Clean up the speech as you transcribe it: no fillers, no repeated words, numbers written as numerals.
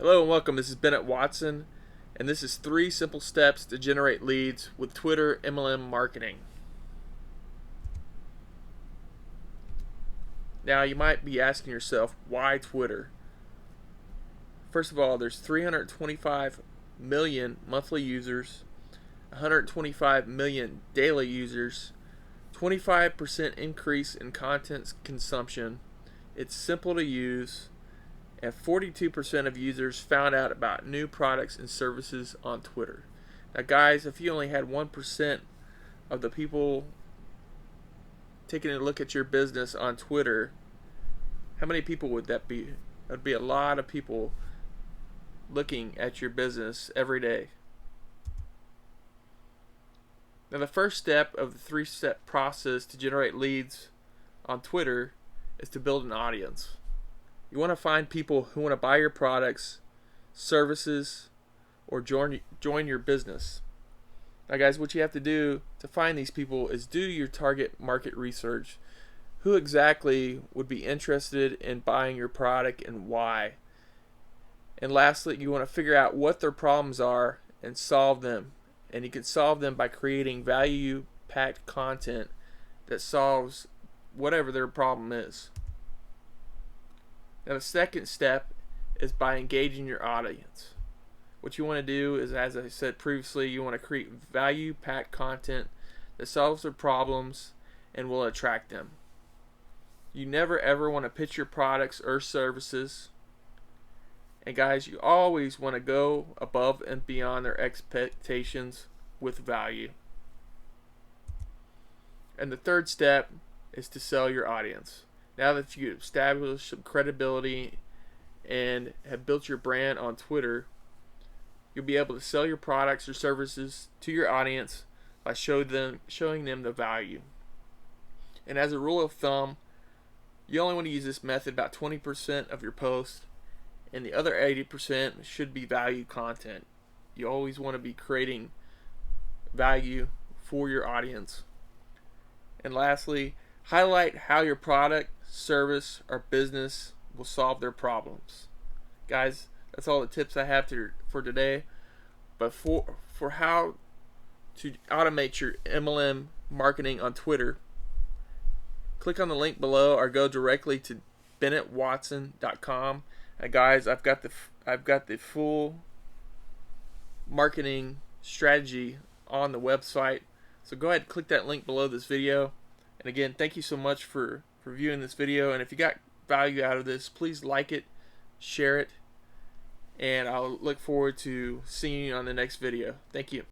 Hello and welcome. This is Bennett Watson, and this is 3 simple steps to generate leads with Twitter MLM marketing. Now, you might be asking yourself, why Twitter? First of all, there's 325 million monthly users, 125 million daily users, 25% increase in content consumption. It's simple to use, and 42% of users found out about new products and services on Twitter. Now guys, if you only had 1% of the people taking a look at your business on Twitter, how many people would that be? That would be a lot of people looking at your business every day. Now the first step of the 3-step process to generate leads on Twitter is to build an audience. You want to find people who want to buy your products, services, or join your business. Now guys, what you have to do to find these people is do your target market research. Who exactly would be interested in buying your product and why? And lastly, you want to figure out what their problems are and solve them. And you can solve them by creating value-packed content that solves whatever their problem is. Now the second step is by engaging your audience. What you want to do is, as I said previously, you want to create value-packed content that solves their problems and will attract them. You never ever want to pitch your products or services. And guys, you always want to go above and beyond their expectations with value. And the third step is to sell your audience. Now that you've established some credibility and have built your brand on Twitter, you'll be able to sell your products or services to your audience by showing them the value. And as a rule of thumb, you only want to use this method about 20% of your posts, and the other 80% should be value content. You always want to be creating value for your audience. And lastly, highlight how your product, service, or business will solve their problems. Guys, that's all the tips I have for today. But for how to automate your MLM marketing on Twitter, click on the link below or go directly to bennettwatson.com. And guys, I've got the full marketing strategy on the website. So go ahead and click that link below this video. And again, thank you so much for viewing this video. And if you got value out of this, please like it, share it, and I'll look forward to seeing you on the next video. Thank you.